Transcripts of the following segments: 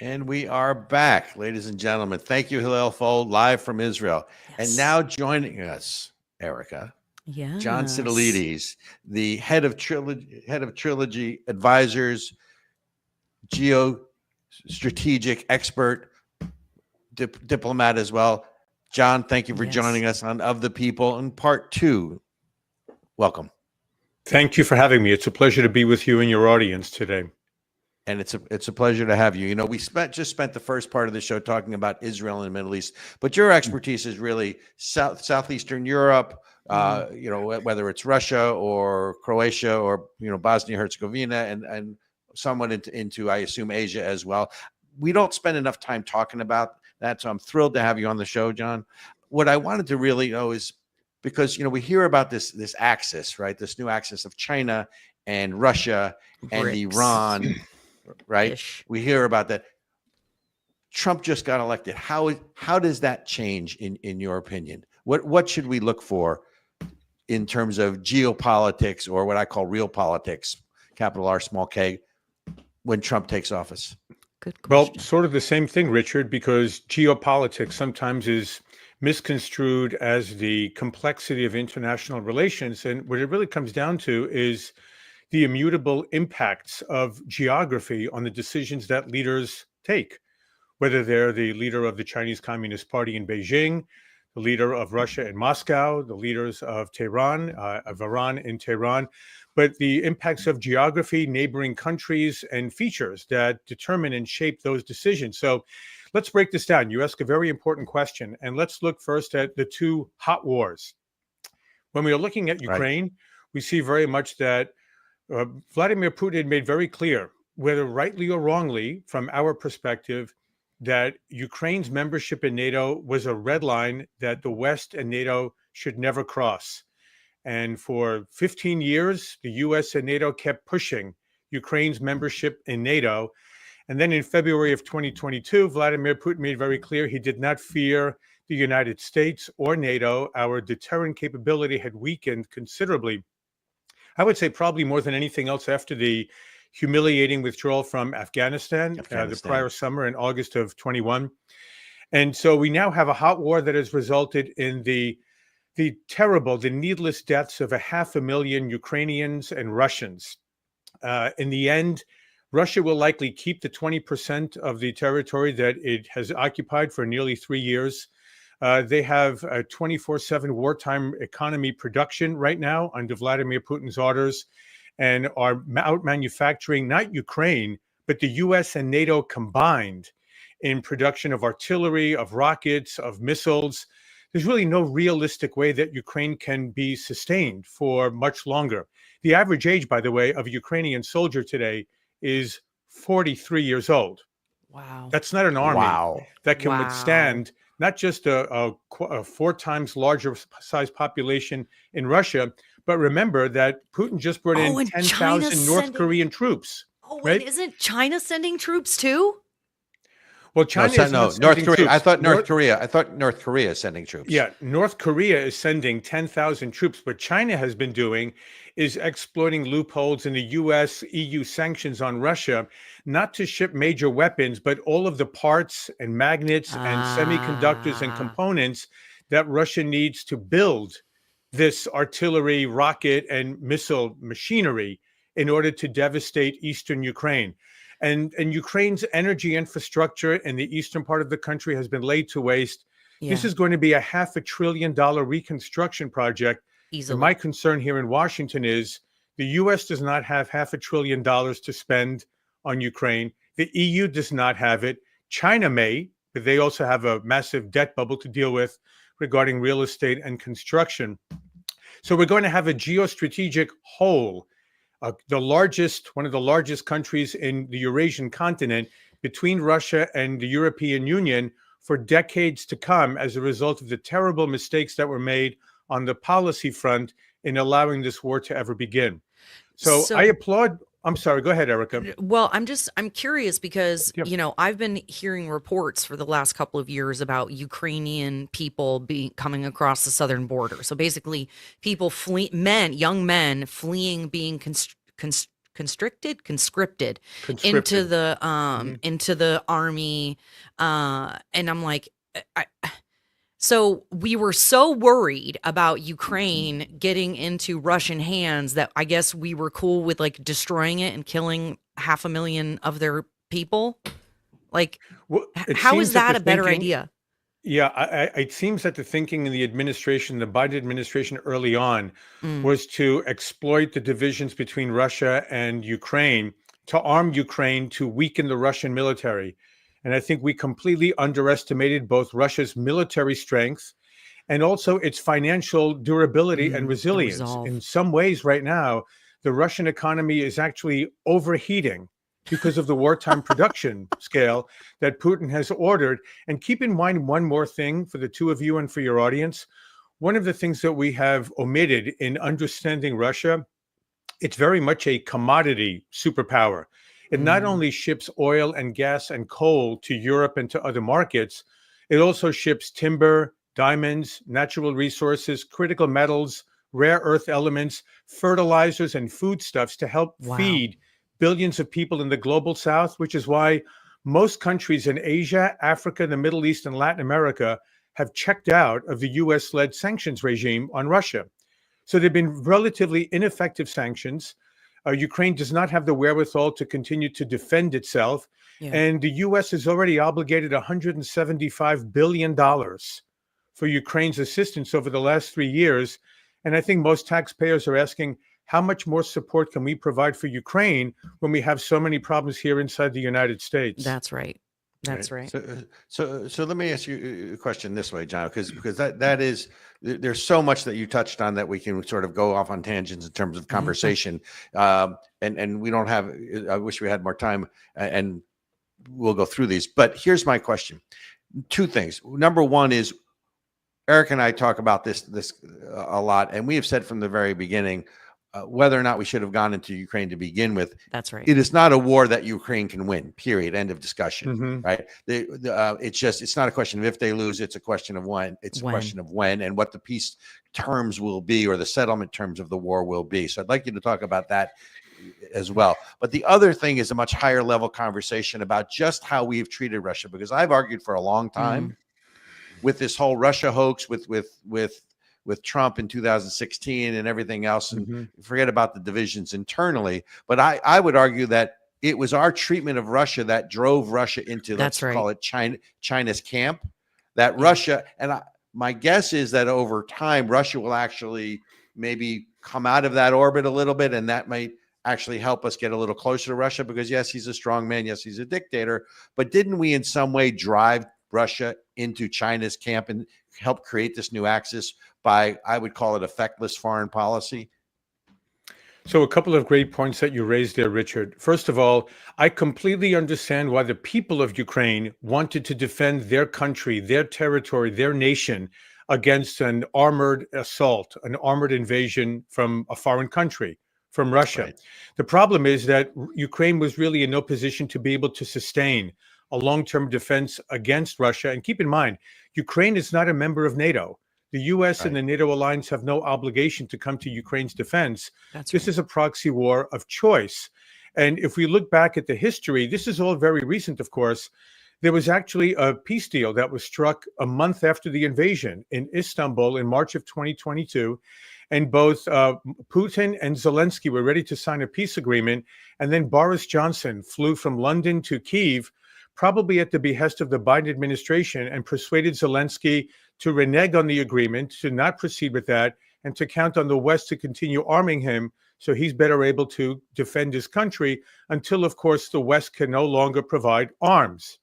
And we are back, ladies and gentlemen. Thank you, Hillel Fold, live from Israel. And Yes. now joining us, Ericka, John Yes. Sitilides, the head of Trilogy Advisors, geostrategic expert, diplomat as well. John, thank you for Yes. joining us on Of the People in part 2. Welcome. Thank you for having me. It's a pleasure to be with you and your audience today. And it's a pleasure to have you. You know, we just spent the first part of the show talking about Israel and the Middle East, but your expertise is really southeastern Europe. You know, whether it's Russia or Croatia or Bosnia Herzegovina, and somewhat into I assume Asia as well. We don't spend enough time talking about that, so I'm thrilled to have you on the show, John. What I wanted to really know is because we hear about this axis, right? This new axis of China and Russia and BRICS. Iran. Right? Ish. We hear about that. Trump just got elected. How does that change in your opinion? What should we look for in terms of geopolitics, or what I call real politics, capital R, small K, when Trump takes office? Good question. Well, sort of the same thing, Richard, because geopolitics sometimes is misconstrued as the complexity of international relations. And what it really comes down to is the immutable impacts of geography on the decisions that leaders take, whether they're the leader of the Chinese Communist Party in Beijing, the leader of Russia in Moscow, the leaders of Tehran, of Iran in Tehran, but the impacts of geography, neighboring countries, and features that determine and shape those decisions. So let's break this down. You ask a very important question, and let's look first at the two hot wars. When we are looking at Ukraine, we see very much that Vladimir Putin made very clear, whether rightly or wrongly, from our perspective, that Ukraine's membership in NATO was a red line that the West and NATO should never cross. And for 15 years, the US and NATO kept pushing Ukraine's membership in NATO. And then in February of 2022, Vladimir Putin made very clear he did not fear the United States or NATO. Our deterrent capability had weakened considerably. I would say probably more than anything else after the humiliating withdrawal from Afghanistan. The prior summer in August of 21. And so we now have a hot war that has resulted in the terrible, the needless deaths of 500,000 Ukrainians and Russians. In the end, Russia will likely keep the 20% of the territory that it has occupied for nearly 3 years. They have a 24/7 wartime economy production right now under Vladimir Putin's orders, and are out manufacturing not Ukraine, but the US and NATO combined in production of artillery, of rockets, of missiles. There's really no realistic way that Ukraine can be sustained for much longer. The average age, by the way, of a Ukrainian soldier today is 43 years old. Wow. That's not an army that can withstand not just a 4 times larger size population in Russia, but remember that Putin just brought in 10,000 North Korean troops. Oh, right? And isn't China sending troops too? Well, China is not North sending Korea. troops. I thought North Korea is sending troops. Yeah, North Korea is sending 10,000 troops. What China has been doing is exploiting loopholes in the US, EU sanctions on Russia, not to ship major weapons, but all of the parts and magnets and semiconductors and components that Russia needs to build this artillery, rocket, and missile machinery in order to devastate eastern Ukraine. And Ukraine's energy infrastructure in the eastern part of the country has been laid to waste. Yeah. This is going to be a $500 billion reconstruction project. Easily. And my concern here in Washington is the U.S. does not have $500 billion to spend on Ukraine. The EU does not have it. China may, but they also have a massive debt bubble to deal with regarding real estate and construction. So we're going to have a geostrategic hole. One of the largest countries in the Eurasian continent, between Russia and the European Union for decades to come, as a result of the terrible mistakes that were made on the policy front in allowing this war to ever begin. So I applaud. I'm sorry, go ahead, Ericka. Well, I'm curious because, I've been hearing reports for the last couple of years about Ukrainian people coming across the southern border. So basically people young men fleeing being conscripted into Conscripted. the army, and I'm like, so we were so worried about Ukraine getting into Russian hands that I guess we were cool with like destroying it and killing 500,000 of their people. Like, Well, it how seems is that that the a better thinking, idea? yeah, it seems that the thinking in the administration, the Biden administration early on, Mm, was to exploit the divisions between Russia and Ukraine to arm Ukraine to weaken the Russian military. And I think we completely underestimated both Russia's military strength and also its financial durability and the resilience. In resolve. some ways, right now, the Russian economy is actually overheating because of the wartime production scale that Putin has ordered. And keep in mind one more thing for the two of you and for your audience. One of the things that we have omitted in understanding Russia, it's very much a commodity superpower. It not Mm, only ships oil and gas and coal to Europe and to other markets, it also ships timber, diamonds, natural resources, critical metals, rare earth elements, fertilizers, and foodstuffs to help wow. feed billions of people in the global south, which is why most countries in Asia, Africa, the Middle East, and Latin America have checked out of the US led sanctions regime on Russia. So they've been relatively ineffective sanctions. Ukraine does not have the wherewithal to continue to defend itself. Yeah, And the US has already obligated $175 billion for Ukraine's assistance over the last 3 years. And I think most taxpayers are asking, how much more support can we provide for Ukraine when we have so many problems here inside the United States? that's right. That's right. So let me ask you a question this way, John, because that is there's so much that you touched on that we can sort of go off on tangents in terms of conversation, and we don't have. I wish we had more time, and we'll go through these. But here's my question: two things. Number one is Eric and I talk about this a lot, and we have said from the very beginning whether or not we should have gone into Ukraine to begin with. That's right. It is not a war that Ukraine can win. Period. End of discussion. Mm-hmm. Right? It's not a question of if they lose. It's a question of when. It's a question of when and what the peace terms will be or the settlement terms of the war will be. So I'd like you to talk about that as well. But the other thing is a much higher level conversation about just how we've treated Russia, because I've argued for a long time with this whole Russia hoax with Trump in 2016 and everything else, and forget about the divisions internally. But I would argue that it was our treatment of Russia that drove Russia into, let's call it China's camp. That Russia, and my guess is that over time, Russia will actually maybe come out of that orbit a little bit, and that might actually help us get a little closer to Russia, because yes, he's a strong man. Yes, he's a dictator. But didn't we in some way drive Russia into China's camp and help create this new axis by, I would call it, effectless foreign policy? So a couple of great points that you raised there, Richard. First of all, I completely understand why the people of Ukraine wanted to defend their country, their territory, their nation against an armored assault, an armored invasion from a foreign country, from Russia. Right. The problem is that Ukraine was really in no position to be able to sustain a long-term defense against Russia. And keep in mind, Ukraine is not a member of NATO. The U.S. and the NATO alliance have no obligation to come to Ukraine's defense. This is a proxy war of choice. And if we look back at the history, this is all very recent, of course. There was actually a peace deal that was struck a month after the invasion in Istanbul in March of 2022. And both Putin and Zelensky were ready to sign a peace agreement. And then Boris Johnson flew from London to Kyiv, probably at the behest of the Biden administration, and persuaded Zelensky to renege on the agreement, to not proceed with that, and to count on the West to continue arming him so he's better able to defend his country until, of course, the West can no longer provide arms.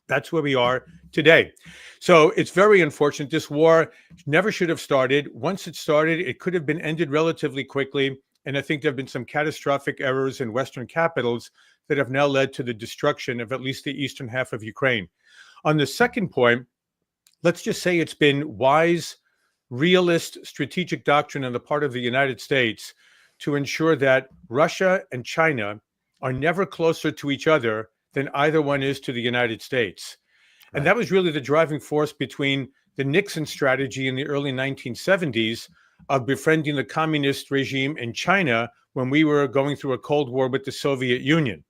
That's where we are today. So it's very unfortunate. This war never should have started. Once it started, it could have been ended relatively quickly. And I think there have been some catastrophic errors in Western capitals that have now led to the destruction of at least the eastern half of Ukraine. On the second point, let's just say it's been wise, realist, strategic doctrine on the part of the United States to ensure that Russia and China are never closer to each other than either one is to the United States. And that was really the driving force between the Nixon strategy in the early 1970s of befriending the communist regime in China when we were going through a Cold War with the Soviet Union.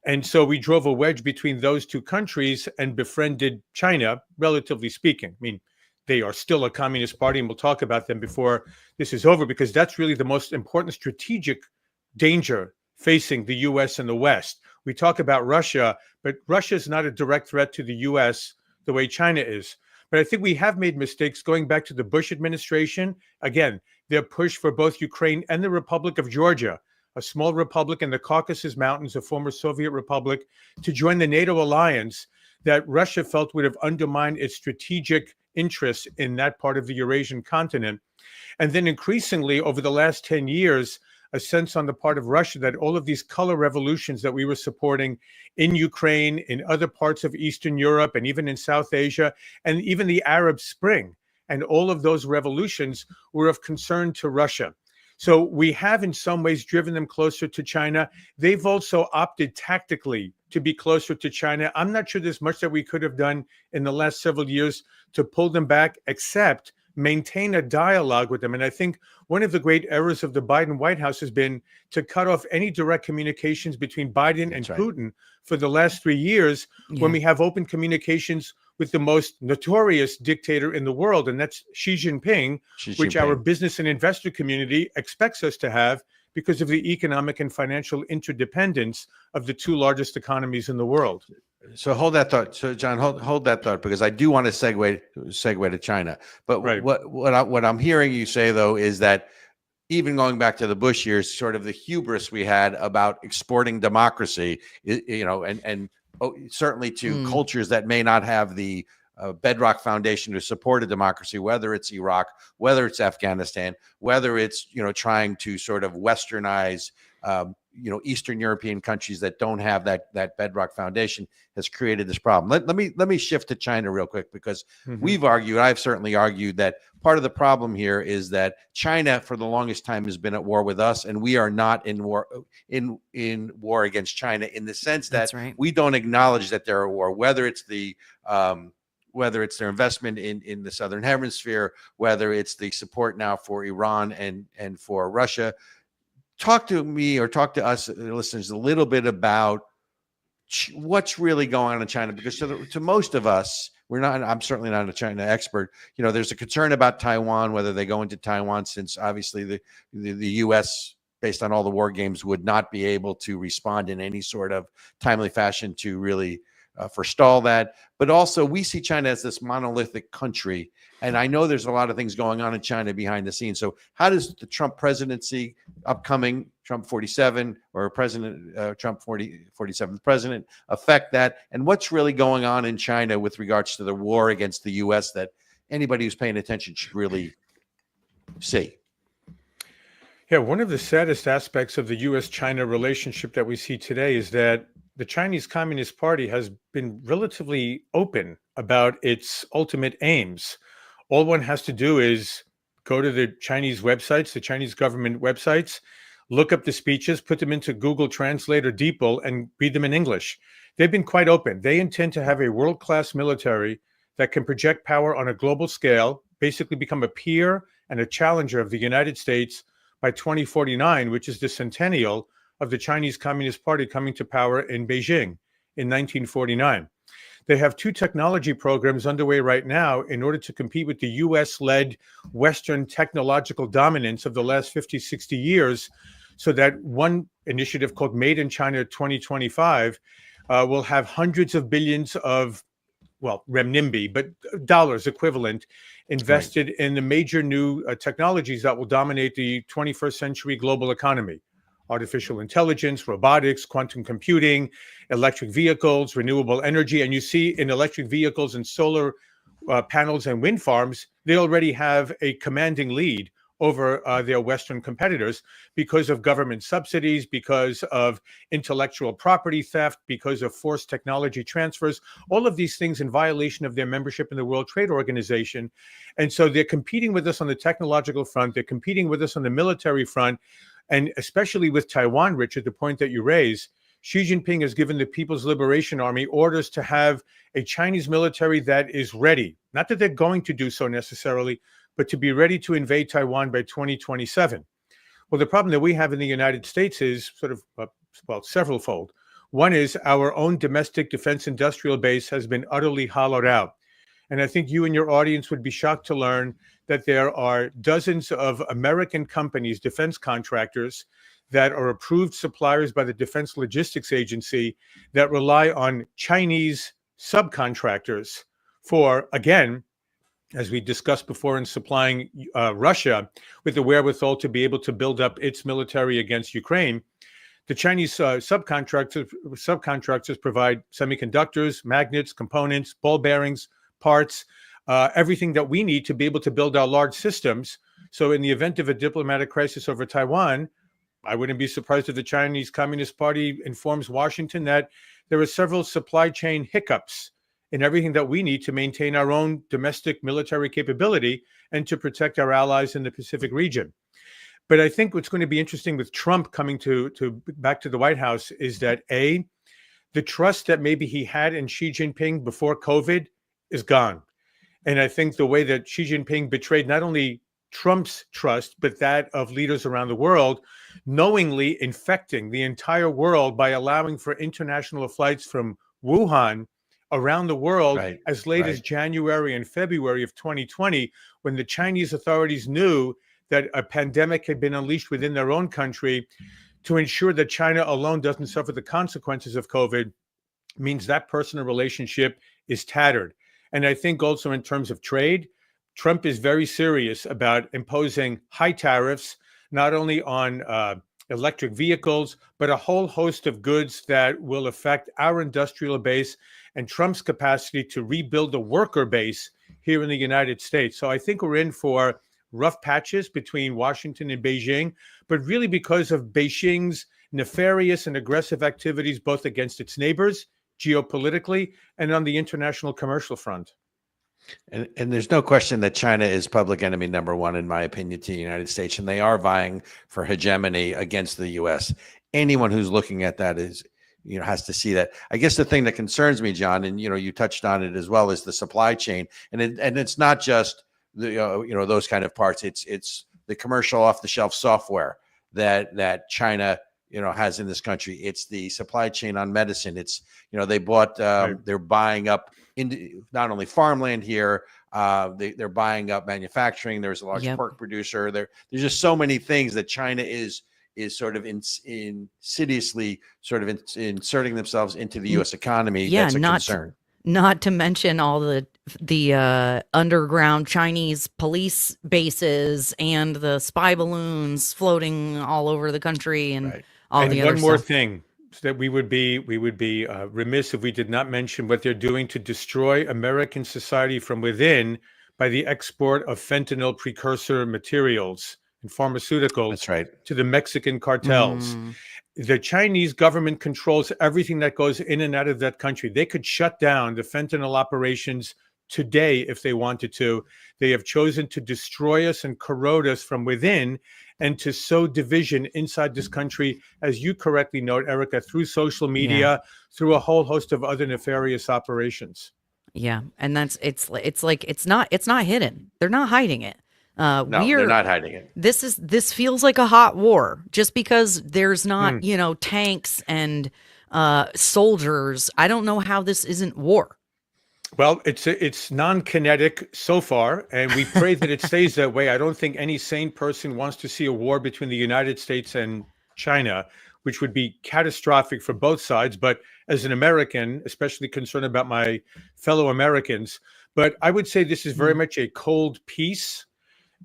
And so we drove a wedge between those two countries and befriended China, relatively speaking. I mean, they are still a communist party, and we'll talk about them before this is over, because that's really the most important strategic danger facing the U.S. and the West. We talk about Russia, but Russia is not a direct threat to the U.S. the way China is. But I think we have made mistakes going back to the Bush administration. Again, their push for both Ukraine and the Republic of Georgia, a small republic in the Caucasus Mountains, a former Soviet republic, to join the NATO alliance that Russia felt would have undermined its strategic interests in that part of the Eurasian continent. And then increasingly over the last 10 years, a sense on the part of Russia that all of these color revolutions that we were supporting in Ukraine, in other parts of Eastern Europe, and even in South Asia, and even the Arab Spring, and all of those revolutions were of concern to Russia. So we have in some ways driven them closer to China. They've also opted tactically to be closer to China. I'm not sure there's much that we could have done in the last several years to pull them back, except maintain a dialogue with them. And I think one of the great errors of the Biden White House has been to cut off any direct communications between Biden and Putin for the last 3 years, when we have open communications with the most notorious dictator in the world, and that's Xi Jinping, which our business and investor community expects us to have because of the economic and financial interdependence of the two largest economies in the world. So hold that thought. So John, hold that thought, because I do want to segue to China. But what I'm hearing you say, though, is that even going back to the Bush years, sort of the hubris we had about exporting democracy, and certainly to cultures that may not have the bedrock foundation to support a democracy, whether it's Iraq, whether it's Afghanistan, whether it's trying to sort of westernize Eastern European countries that don't have that bedrock foundation, has created this problem. Let me shift to China real quick, because I've certainly argued that part of the problem here is that China for the longest time has been at war with us, and we are not in war against China, in the sense that we don't acknowledge that they're at war, whether it's their investment in the Southern Hemisphere, whether it's the support now for Iran and for Russia. Talk to me, or talk to us, listeners, a little bit about what's really going on in China, because to most of us, I'm certainly not a China expert. There's a concern about Taiwan, whether they go into Taiwan, since obviously the U.S., based on all the war games, would not be able to respond in any sort of timely fashion to really forestall that. But also, we see China as this monolithic country, and I know there's a lot of things going on in China behind the scenes. So how does the Trump presidency, upcoming Trump 47, or President Trump 47th president, affect that? And what's really going on in China with regards to the war against the U.S. that anybody who's paying attention should really see? Yeah, one of the saddest aspects of the U.S.-China relationship that we see today is that the Chinese Communist Party has been relatively open about its ultimate aims. All one has to do is go to the Chinese websites, the Chinese government websites, look up the speeches, put them into Google Translate or DeepL, and read them in English. They've been quite open. They intend to have a world-class military that can project power on a global scale, basically become a peer and a challenger of the United States by 2049, which is the centennial of the Chinese Communist Party coming to power in Beijing in 1949. They have two technology programs underway right now in order to compete with the US-led Western technological dominance of the last 50, 60 years, so that one initiative called Made in China 2025 will have hundreds of billions of, renminbi, but dollars equivalent, invested in the major new technologies that will dominate the 21st century global economy. Artificial intelligence, robotics, quantum computing, electric vehicles, renewable energy. And you see in electric vehicles and solar panels and wind farms, they already have a commanding lead over their Western competitors because of government subsidies, because of intellectual property theft, because of forced technology transfers, all of these things in violation of their membership in the World Trade Organization. And so they're competing with us on the technological front, they're competing with us on the military front. And especially with Taiwan, Richard, the point that you raise, Xi Jinping has given the People's Liberation Army orders to have a Chinese military that is ready. Not that they're going to do so necessarily, but to be ready to invade Taiwan by 2027. Well, the problem that we have in the United States is sort of, well, several-fold. One is our own domestic defense industrial base has been utterly hollowed out. And I think you and your audience would be shocked to learn that there are dozens of American companies, defense contractors, that are approved suppliers by the Defense Logistics Agency that rely on Chinese subcontractors for, again, as we discussed before, in supplying Russia with the wherewithal to be able to build up its military against Ukraine. The Chinese subcontractors provide semiconductors, magnets, components, ball bearings, parts, everything that we need to be able to build our large systems. So in the event of a diplomatic crisis over Taiwan, I wouldn't be surprised if the Chinese Communist Party informs Washington that there are several supply chain hiccups in everything that we need to maintain our own domestic military capability and to protect our allies in the Pacific region. But I think what's going to be interesting with Trump coming to back to the White House is that the trust that maybe he had in Xi Jinping before COVID is gone. And I think the way that Xi Jinping betrayed not only Trump's trust, but that of leaders around the world, knowingly infecting the entire world by allowing for international flights from Wuhan around the world as late as January and February of 2020, when the Chinese authorities knew that a pandemic had been unleashed within their own country. To ensure that China alone doesn't suffer the consequences of COVID means that personal relationship is tattered. And I think also in terms of trade, Trump is very serious about imposing high tariffs, not only on electric vehicles, but a whole host of goods that will affect our industrial base and Trump's capacity to rebuild the worker base here in the United States. So I think we're in for rough patches between Washington and Beijing, but really because of Beijing's nefarious and aggressive activities, both against its neighbors, geopolitically, and on the international commercial front. And there's no question that China is public enemy number one, in my opinion, to the United States, and they are vying for hegemony against the U.S. Anyone who's looking at that is, has to see that. I guess the thing that concerns me, John, and you touched on it as well, is the supply chain, and it's not just the those kind of parts. It's the commercial off-the-shelf software that China has in this country. It's the supply chain on medicine. It's they bought they're buying up into not only farmland here, they're buying up manufacturing. There's a large pork producer. There's just so many things that China is sort of insidiously sort of inserting themselves into the U.S. economy. That's a concern. Not to mention all the underground Chinese police bases and the spy balloons floating all over the country and all the other stuff. And one more thing that we would be remiss if we did not mention what they're doing to destroy American society from within by the export of fentanyl precursor materials and pharmaceuticals to the Mexican cartels. The Chinese government controls everything that goes in and out of that country. They could shut down the fentanyl operations today if they wanted to. They have chosen to destroy us and corrode us from within and to sow division inside this country, as you correctly note, Ericka, through social media, through a whole host of other nefarious operations. Yeah, and it's like it's not hidden. They're not hiding it. No, they're not hiding it. This feels like a hot war just because there's not, tanks and soldiers. I don't know how this isn't war. Well, it's non-kinetic so far, and we pray that it stays that way. I don't think any sane person wants to see a war between the United States and China, which would be catastrophic for both sides. But as an American, especially concerned about my fellow Americans, but I would say this is very much a cold peace.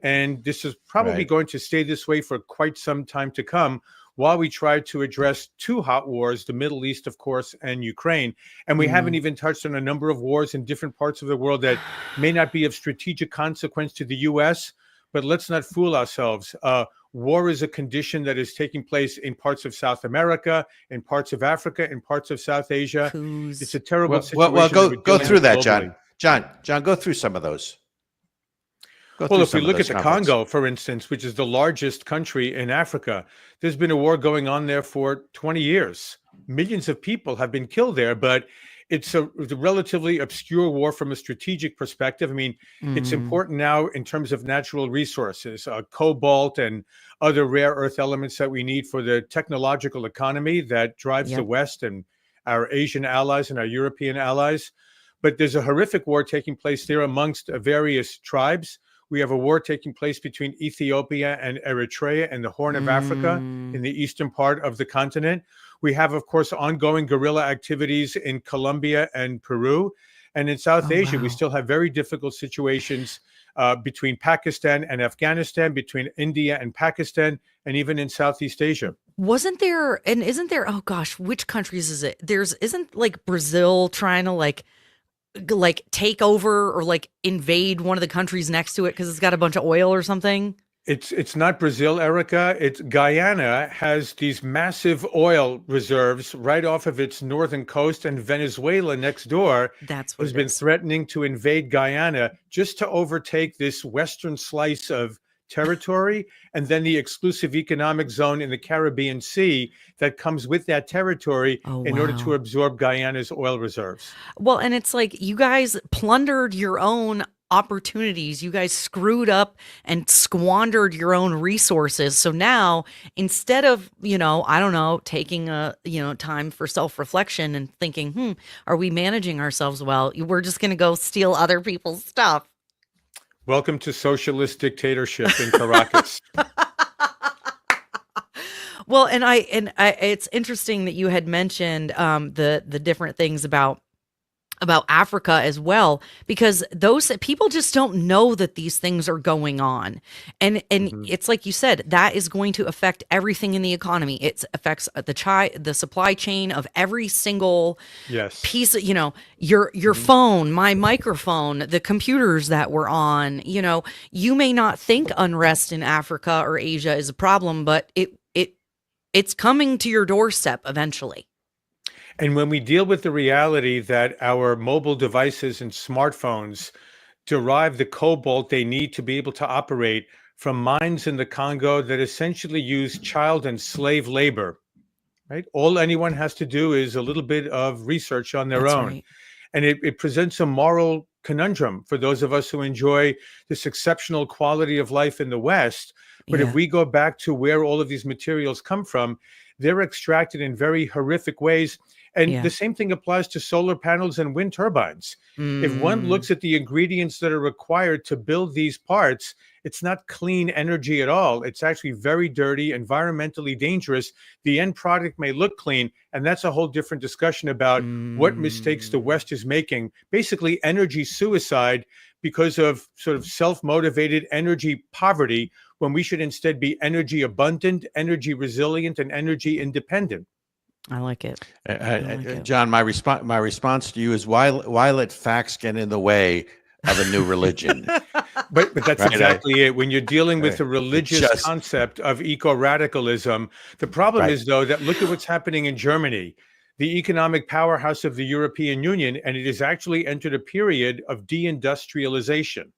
And this is probably going to stay this way for quite some time to come while we try to address two hot wars, the Middle East, of course, and Ukraine. And we haven't even touched on a number of wars in different parts of the world that may not be of strategic consequence to the U.S., but let's not fool ourselves. War is a condition that is taking place in parts of South America, in parts of Africa, in parts of South Asia. It's a terrible situation. Well, go through that, John. John, go through some of those. Well, if we look at the Congo, for instance, which is the largest country in Africa, there's been a war going on there for 20 years. Millions of people have been killed there, but it's a relatively obscure war from a strategic perspective. I mean, it's important now in terms of natural resources, cobalt and other rare earth elements that we need for the technological economy that drives the West and our Asian allies and our European allies. But there's a horrific war taking place there amongst various tribes. We have a war taking place between Ethiopia and Eritrea and the Horn of Africa in the eastern part of the continent. We have, of course, ongoing guerrilla activities in Colombia and Peru. And in South Asia, we still have very difficult situations between Pakistan and Afghanistan, between India and Pakistan, and even in Southeast Asia. Wasn't there, and isn't there, oh gosh, which countries is it? Isn't like Brazil trying to like take over or like invade one of the countries next to it because it's got a bunch of oil or something? It's not Brazil, Erica. It's Guyana has these massive oil reserves right off of its northern coast, and Venezuela next door has been threatening to invade Guyana just to overtake this western slice of territory and then the exclusive economic zone in the Caribbean Sea that comes with that territory in order to absorb Guyana's oil reserves. Well, and it's like you guys plundered your own opportunities. You guys screwed up and squandered your own resources. So now instead of, I don't know, taking a, time for self-reflection and thinking, are we managing ourselves well? We're just going to go steal other people's stuff. Welcome to socialist dictatorship in Caracas. Well, and I it's interesting that you had mentioned the different things about Africa as well, because those people just don't know that these things are going on. And it's like you said, that is going to affect everything in the economy. It affects the supply chain of every single piece of, your phone, my microphone, the computers that we're on. You may not think unrest in Africa or Asia is a problem, but it's coming to your doorstep eventually. And when we deal with the reality that our mobile devices and smartphones derive the cobalt they need to be able to operate from mines in the Congo that essentially use child and slave labor, right? All anyone has to do is a little bit of research on their own. Right. And it presents a moral conundrum for those of us who enjoy this exceptional quality of life in the West. But if we go back to where all of these materials come from, they're extracted in very horrific ways. And the same thing applies to solar panels and wind turbines. If one looks at the ingredients that are required to build these parts, it's not clean energy at all. It's actually very dirty, environmentally dangerous. The end product may look clean, and that's a whole different discussion about what mistakes the West is making. Basically, energy suicide because of sort of self-motivated energy poverty, when we should instead be energy abundant, energy resilient, and energy independent. I like it. John, my response to you is why let facts get in the way of a new religion? But that's exactly it. When you're dealing with the religious concept of eco-radicalism, the problem is, though, that look at what's happening in Germany, the economic powerhouse of the European Union, and it has actually entered a period of deindustrialization.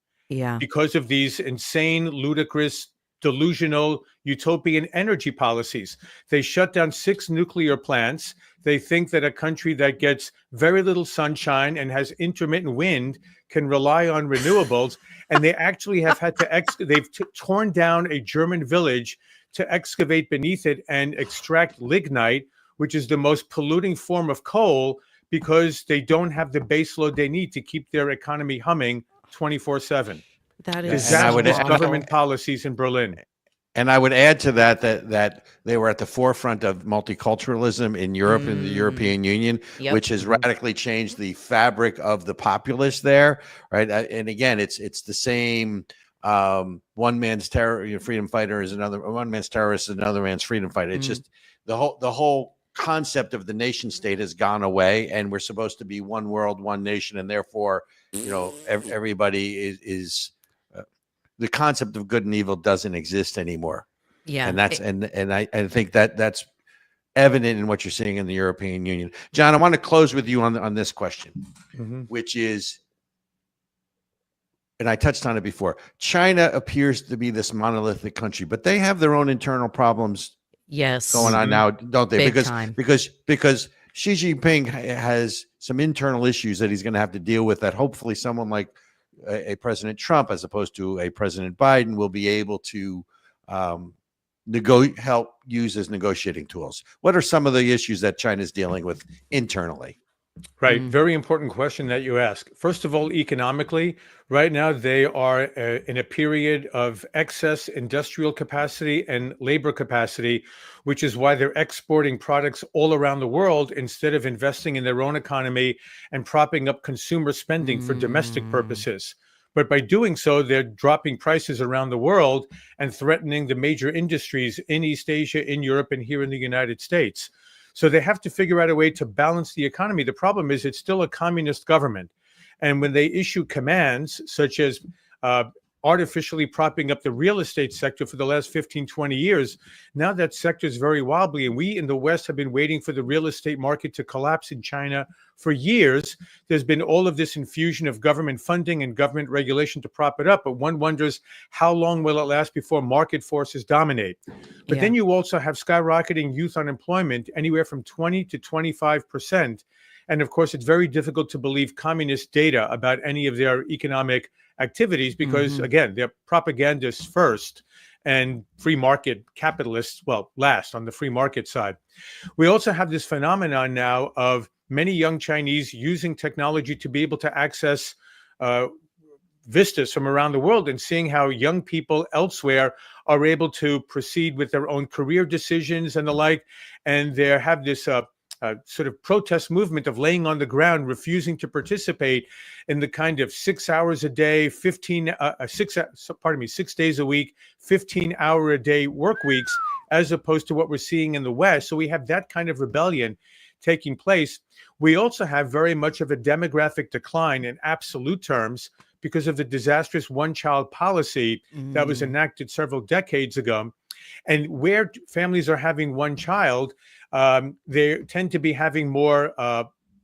Because of these insane, ludicrous, delusional, utopian energy policies. They shut down 6 nuclear plants. They think that a country that gets very little sunshine and has intermittent wind can rely on renewables. And they actually have had to, they've torn down a German village to excavate beneath it and extract lignite, which is the most polluting form of coal, because they don't have the baseload they need to keep their economy humming 24/7. That is disastrous government policies in Berlin. And I would add to that they were at the forefront of multiculturalism in Europe and the European Union, which has radically changed the fabric of the populace there, right? And again, it's the same one man's freedom fighter is another, one man's terrorist is another man's freedom fighter. It's just the whole concept of the nation state has gone away, and we're supposed to be one world, one nation, and therefore, everybody is the concept of good and evil doesn't exist anymore. And that's and I think that's evident in what you're seeing in the European Union. John, I want to close with you on this question, which is, and I touched on it before, China appears to be this monolithic country, but they have their own internal problems going on now, don't they? Big Because time. because Xi Jinping has some internal issues that he's going to have to deal with that hopefully someone like a President Trump, as opposed to a President Biden, will be able to help use as negotiating tools. What are some of the issues that China is dealing with internally? Right. Very important question that you ask. First of all, economically, right now they are in a period of excess industrial capacity and labor capacity, which is why they're exporting products all around the world instead of investing in their own economy and propping up consumer spending for domestic purposes. But by doing so, they're dropping prices around the world and threatening the major industries in East Asia, in Europe, and here in the United States. So they have to figure out a way to balance the economy. The problem is it's still a communist government. And when they issue commands, such as artificially propping up the real estate sector for the last 15, 20 years, now that sector is very wobbly. And we in the West have been waiting for the real estate market to collapse in China for years. There's been all of this infusion of government funding and government regulation to prop it up. But one wonders, how long will it last before market forces dominate? But then you also have skyrocketing youth unemployment, anywhere from 20 to 25%. And of course, it's very difficult to believe communist data about any of their economic activities because, again, they're propagandists first and free market capitalists, well, last on the free market side. We also have this phenomenon now of many young Chinese using technology to be able to access vistas from around the world and seeing how young people elsewhere are able to proceed with their own career decisions and the like. And they have this sort of protest movement of laying on the ground, refusing to participate in the kind of 6 hours a day, 6 days a week, 15-hour a day work weeks, as opposed to what we're seeing in the West. So we have that kind of rebellion taking place. We also have very much of a demographic decline in absolute terms because of the disastrous one-child policy that was enacted several decades ago. And where families are having one child, they tend to be having more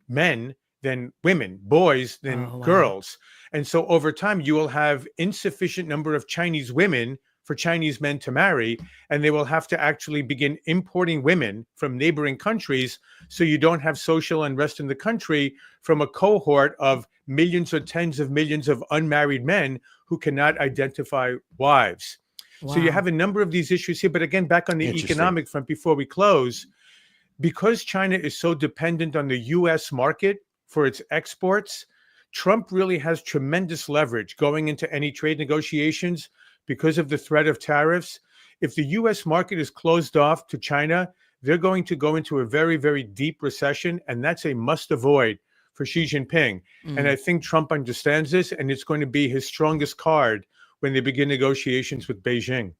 men than women, boys than girls. And so over time, you will have insufficient number of Chinese women for Chinese men to marry, and they will have to actually begin importing women from neighboring countries so you don't have social unrest in the country from a cohort of millions or tens of millions of unmarried men who cannot identify wives. So you have a number of these issues here. But again, back on the economic front before we close, because China is so dependent on the U.S. market for its exports, Trump really has tremendous leverage going into any trade negotiations because of the threat of tariffs. If the U.S. market is closed off to China, they're going to go into a very, very deep recession, and that's a must avoid for Xi Jinping. And I think Trump understands this, and it's going to be his strongest card when they begin negotiations with Beijing.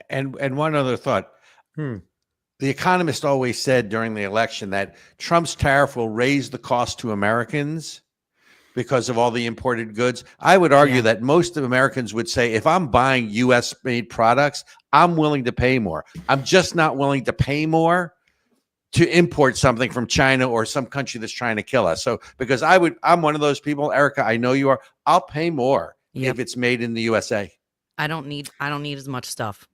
And one other thought. The Economist always said during the election that Trump's tariff will raise the cost to Americans because of all the imported goods. I would argue that most of Americans would say, if I'm buying U.S. made products, I'm willing to pay more. I'm just not willing to pay more to import something from China or some country that's trying to kill us. So because I'm one of those people, Ericka, I know you are, I'll pay more if it's made in the USA. I don't need as much stuff.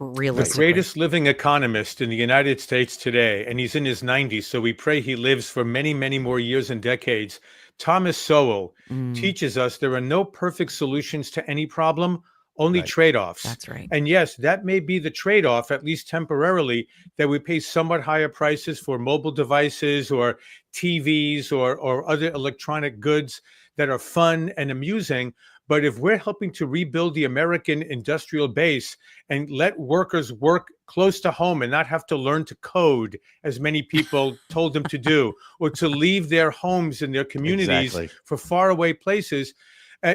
The Realistically. greatest living economist in the United States today, and he's in his 90s, so we pray he lives for many, many more years and decades. Thomas Sowell teaches us there are no perfect solutions to any problem, only trade-offs. That's right. And yes, that may be the trade-off, at least temporarily, that we pay somewhat higher prices for mobile devices or TVs or other electronic goods that are fun and amusing. But if we're helping to rebuild the American industrial base and let workers work close to home and not have to learn to code, as many people told them to do, or to leave their homes and their communities for faraway places.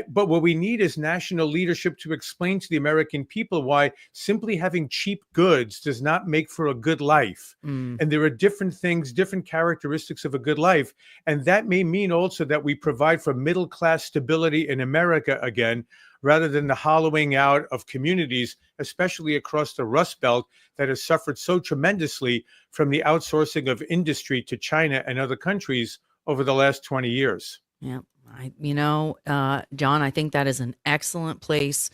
But what we need is national leadership to explain to the American people why simply having cheap goods does not make for a good life. And there are different things, different characteristics of a good life. And that may mean also that we provide for middle-class stability in America again, rather than the hollowing out of communities, especially across the Rust Belt that has suffered so tremendously from the outsourcing of industry to China and other countries over the last 20 years. Yeah. John, I think that is an excellent place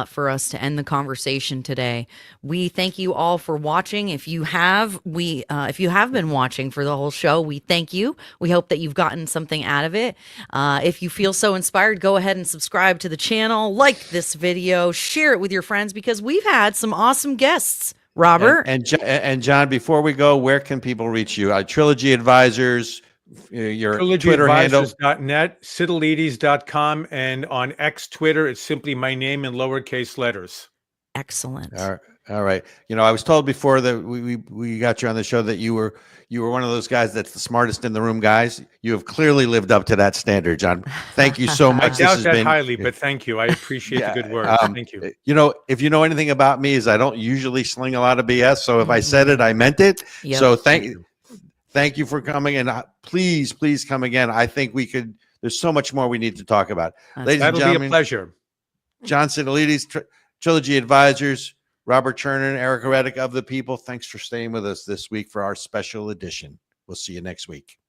for us to end the conversation today. We thank you all for watching. If you have been watching for the whole show, we thank you. We hope that you've gotten something out of it. If you feel so inspired, go ahead and subscribe to the channel, like this video, share it with your friends, because we've had some awesome guests. Robert and John, before we go, where can people reach you? Trilogy Advisors, your Twitter handle. TrilogyAdvisors.net, Sitilides.com, and on X Twitter, it's simply my name in lowercase letters. Excellent. All right. I was told before that we got you on the show that you were one of those guys that's the smartest in the room guys. You have clearly lived up to that standard, John. Thank you so much. I doubt that highly, but thank you. I appreciate the good work. Thank you. If you know anything about me, is I don't usually sling a lot of BS. So if I said it, I meant it. Yep. So thank you for coming, and please come again. I think there's so much more we need to talk about. Ladies and gentlemen, be a pleasure. John Sitilides, Trilogy Advisors, Robert Chernin Ericka Redic of the People. Thanks for staying with us this week for our special edition. We'll see you next week.